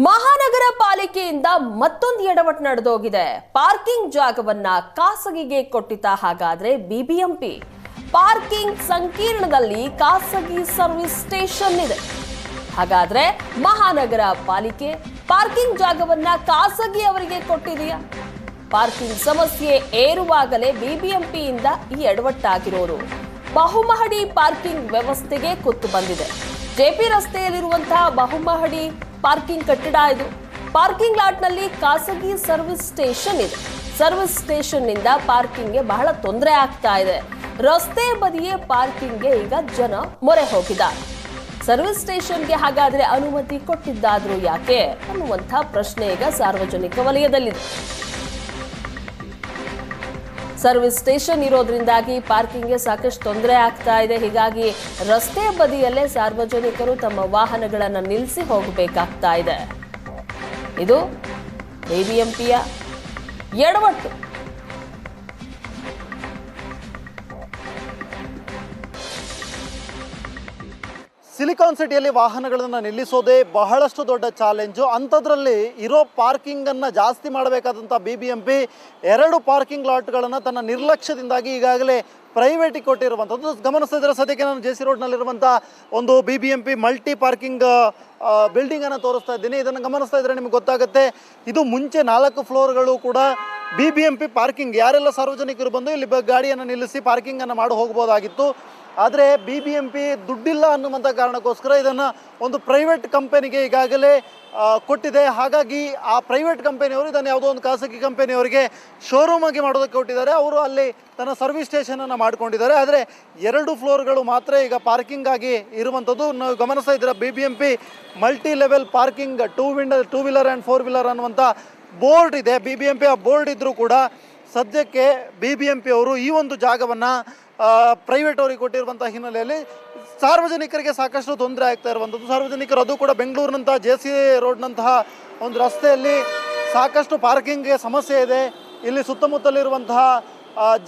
ಮಹಾನಗರ ಪಾಲಿಕೆಯಿಂದ ಮತ್ತೊಂದು ಎಡವಟ್ಟು ನಡೆದೋಗಿದೆ. ಪಾರ್ಕಿಂಗ್ ಜಾಗವನ್ನ ಖಾಸಗಿಗೆ ಕೊಟ್ಟಿತ. ಹಾಗಾದ್ರೆ ಬಿಬಿಎಂಪಿ ಪಾರ್ಕಿಂಗ್ ಸಂಕೀರ್ಣದಲ್ಲಿ ಖಾಸಗಿ ಸರ್ವಿಸ್ ಸ್ಟೇಷನ್ ಇದೆ. ಹಾಗಾದ್ರೆ ಮಹಾನಗರ ಪಾಲಿಕೆ ಪಾರ್ಕಿಂಗ್ ಜಾಗವನ್ನ ಖಾಸಗಿ ಅವರಿಗೆ ಕೊಟ್ಟಿದೆಯಾ? ಪಾರ್ಕಿಂಗ್ ಸಮಸ್ಯೆ ಏರುವಾಗಲೇ ಬಿಬಿಎಂಪಿಯಿಂದ ಈ ಎಡವಟ್ಟಾಗಿರೋದು. ಬಹುಮಹಡಿ ಪಾರ್ಕಿಂಗ್ ವ್ಯವಸ್ಥೆಗೆ ಕುತ್ತು ಬಂದಿದೆ. ಜೆಪಿ ರಸ್ತೆಯಲ್ಲಿರುವಂತಹ ಬಹುಮಹಡಿ ಪಾರ್ಕಿಂಗ್ ಕಟ್ಟಡ ಇದು. ಪಾರ್ಕಿಂಗ್ ಲಾಟ್ನಲ್ಲಿ ಖಾಸಗಿ ಸರ್ವಿಸ್ ಸ್ಟೇಷನ್ ಇದೆ. ಸರ್ವಿಸ್ ಸ್ಟೇಷನ್ ನಿಂದ ಪಾರ್ಕಿಂಗ್ಗೆ ಬಹಳ ತೊಂದರೆ ಆಗ್ತಾ ಇದೆ. ರಸ್ತೆ ಬದಿಯೇ ಪಾರ್ಕಿಂಗ್ಗೆ ಈಗ ಜನ ಮೊರೆ ಹೋಗಿದ್ದಾರೆ. ಸರ್ವಿಸ್ ಸ್ಟೇಷನ್ಗೆ ಹಾಗಾದ್ರೆ ಅನುಮತಿ ಕೊಟ್ಟಿದ್ದಾದ್ರೂ ಯಾಕೆ ಅನ್ನುವಂಥ ಪ್ರಶ್ನೆ ಈಗ ಸಾರ್ವಜನಿಕ ವಲಯದಲ್ಲಿದೆ. ಸರ್ವಿಸ್ ಸ್ಟೇಷನ್ ಇರೋದ್ರಿಂದಾಗಿ ಪಾರ್ಕಿಂಗ್ಗೆ ಸಾಕಷ್ಟು ತೊಂದರೆ ಆಗ್ತಾ ಇದೆ. ಹೀಗಾಗಿ ರಸ್ತೆ ಬದಿಯಲ್ಲೇ ಸಾರ್ವಜನಿಕರು ತಮ್ಮ ವಾಹನಗಳನ್ನು ನಿಲ್ಲಿಸಿ ಹೋಗಬೇಕಾಗ್ತಾ ಇದೆ. ಇದು ಬಿಬಿಎಂಪಿಯ ಎಡವಟ್ಟು. ಸಿಲಿಕಾನ್ ಸಿಟಿಯಲ್ಲಿ ವಾಹನಗಳನ್ನು ನಿಲ್ಲಿಸೋದೇ ಬಹಳಷ್ಟು ದೊಡ್ಡ ಚಾಲೆಂಜು. ಅಂಥದ್ರಲ್ಲಿ ಇರೋ ಪಾರ್ಕಿಂಗನ್ನು ಜಾಸ್ತಿ ಮಾಡಬೇಕಾದಂಥ ಬಿಬಿಎಂಪಿ 2 ಪಾರ್ಕಿಂಗ್ ಲಾಟ್ಗಳನ್ನು ತನ್ನ ನಿರ್ಲಕ್ಷ್ಯದಿಂದಾಗಿ ಈಗಾಗಲೇ ಪ್ರೈವೇಟಿಗೆ ಕೊಟ್ಟಿರುವಂಥದ್ದು ಗಮನಿಸ್ತಿದ್ರೆ. ಸದ್ಯಕ್ಕೆ ನಾನು ಜೆ ಸಿ ರೋಡ್ನಲ್ಲಿರುವಂಥ ಒಂದು ಬಿಬಿಎಂಪಿ ಮಲ್ಟಿ ಪಾರ್ಕಿಂಗ್ ಬಿಲ್ಡಿಂಗನ್ನು ತೋರಿಸ್ತಾ ಇದ್ದೀನಿ. ಇದನ್ನು ಗಮನಿಸ್ತಾ ಇದ್ರೆ ನಿಮಗೆ ಗೊತ್ತಾಗುತ್ತೆ. ಇದು ಮುಂಚೆ 4 ಫ್ಲೋರ್ಗಳು ಕೂಡ ಬಿಬಿಎಂಪಿ ಪಾರ್ಕಿಂಗ್, ಯಾರೆಲ್ಲ ಸಾರ್ವಜನಿಕರು ಬಂದು ಇಲ್ಲಿ ಗಾಡಿಯನ್ನು ನಿಲ್ಲಿಸಿ ಪಾರ್ಕಿಂಗನ್ನು ಮಾಡಿ ಹೋಗ್ಬೋದಾಗಿತ್ತು. ಆದರೆ ಬಿಬಿಎಂಪಿ ದುಡ್ಡಿಲ್ಲ ಅನ್ನುವಂಥ ಕಾರಣಕ್ಕೋಸ್ಕರ ಇದನ್ನು ಒಂದು ಪ್ರೈವೇಟ್ ಕಂಪನಿಗೆ ಈಗಾಗಲೇ ಕೊಟ್ಟಿದೆ. ಹಾಗಾಗಿ ಆ ಪ್ರೈವೇಟ್ ಕಂಪನಿಯವರು ಇದನ್ನು ಯಾವುದೋ ಒಂದು ಖಾಸಗಿ ಕಂಪನಿಯವರಿಗೆ ಶೋರೂಮ್ ಆಗಿ ಮಾಡೋದಕ್ಕೆ ಕೊಟ್ಟಿದ್ದಾರೆ. ಅವರು ಅಲ್ಲಿ ತನ್ನ ಸರ್ವಿಸ್ ಸ್ಟೇಷನನ್ನು ಮಾಡ್ಕೊಂಡಿದ್ದಾರೆ. ಆದರೆ 2 ಫ್ಲೋರ್ಗಳು ಮಾತ್ರ ಈಗ ಪಾರ್ಕಿಂಗ್ ಆಗಿ ಇರುವಂಥದ್ದು. ನಾವು ಗಮನಿಸ್ತಾ ಇದ್ದೀರಾ, BBMP multi level parking two wheeler and 4 wheeler ಅನ್ನುವಂಥ ಬೋರ್ಡ್ ಇದೆ. ಬಿಬಿಎಂಪಿ ಆ ಬೋರ್ಡ್ ಇದ್ದರೂ ಕೂಡ ಸದ್ಯಕ್ಕೆ ಬಿಬಿಎಂಪಿ ಅವರು ಈ ಒಂದು ಜಾಗವನ್ನು ಪ್ರೈವೇಟ್ ಅವರಿಗೆ ಕೊಟ್ಟಿರುವಂಥ ಹಿನ್ನೆಲೆಯಲ್ಲಿ ಸಾರ್ವಜನಿಕರಿಗೆ ಸಾಕಷ್ಟು ತೊಂದರೆ ಆಗ್ತಾ ಇರುವಂಥದ್ದು. ಸಾರ್ವಜನಿಕರು ಅದು ಕೂಡ ಬೆಂಗಳೂರಿನಂತಹ ಜೆ ಸಿ ರೋಡ್ನಂತಹ ಒಂದು ರಸ್ತೆಯಲ್ಲಿ ಸಾಕಷ್ಟು ಪಾರ್ಕಿಂಗ್ಗೆ ಸಮಸ್ಯೆ ಇದೆ. ಇಲ್ಲಿ ಸುತ್ತಮುತ್ತಲಿರುವಂತಹ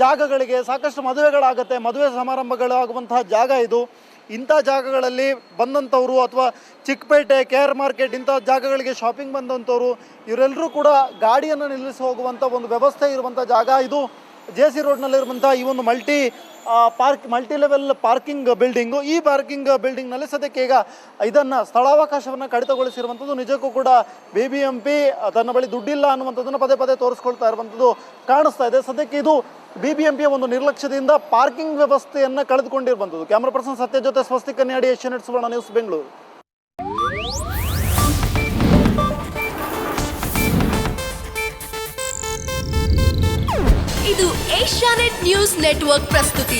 ಜಾಗಗಳಿಗೆ ಸಾಕಷ್ಟು ಮದುವೆಗಳಾಗುತ್ತೆ, ಮದುವೆ ಸಮಾರಂಭಗಳಾಗುವಂತಹ ಜಾಗ ಇದು. ಇಂಥ ಜಾಗಗಳಲ್ಲಿ ಬಂದಂಥವರು ಅಥವಾ ಚಿಕ್ಕಪೇಟೆ, KR ಮಾರ್ಕೆಟ್ ಇಂಥ ಜಾಗಗಳಿಗೆ ಶಾಪಿಂಗ್ ಬಂದಂಥವ್ರು ಇವರೆಲ್ಲರೂ ಕೂಡ ಗಾಡಿಯನ್ನು ನಿಲ್ಲಿಸಿ ಹೋಗುವಂಥ ಒಂದು ವ್ಯವಸ್ಥೆ ಇರುವಂಥ ಜಾಗ ಇದು. ಜೆ ಸಿ ರೋಡ್ನಲ್ಲಿರುವಂಥ ಈ ಒಂದು ಮಲ್ಟಿ ಲೆವೆಲ್ ಪಾರ್ಕಿಂಗ್ ಬಿಲ್ಡಿಂಗು. ಈ ಪಾರ್ಕಿಂಗ್ ಬಿಲ್ಡಿಂಗ್ನಲ್ಲಿ ಸದ್ಯಕ್ಕೆ ಈಗ ಇದನ್ನು ಸ್ಥಳಾವಕಾಶವನ್ನು ಕಡಿತಗೊಳಿಸಿರುವಂಥದ್ದು. ನಿಜಕ್ಕೂ ಕೂಡ ಬಿಬಿಎಂಪಿ ತನ್ನ ಬಳಿ ದುಡ್ಡಿಲ್ಲ ಅನ್ನುವಂಥದ್ದನ್ನು ಪದೇ ಪದೇ ತೋರಿಸ್ಕೊಳ್ತಾ ಇರುವಂಥದ್ದು ಕಾಣಿಸ್ತಾ ಇದೆ. ಸದ್ಯಕ್ಕೆ ಇದು ಬಿಬಿಎಂಪಿಯ ಒಂದು ನಿರ್ಲಕ್ಷ್ಯದಿಂದ ಪಾರ್ಕಿಂಗ್ ವ್ಯವಸ್ಥೆಯನ್ನು ಕಳೆದುಕೊಂಡಿರುವಂಥದ್ದು. ಕ್ಯಾಮ್ರಾ ಪರ್ಸನ್ ಸತ್ಯ ಜೊತೆ ಸ್ವಸ್ತಿಕ್ ಕನ್ಯಾಡಿ, ಏಷ್ಯಾನೆಟ್ ಸುವರ್ಣ ನ್ಯೂಸ್, ಬೆಂಗಳೂರು. ಇದು ಏಷ್ಯಾನೆಟ್ ನ್ಯೂಸ್ ನೆಟ್ವರ್ಕ್ ಪ್ರಸ್ತುತಿ.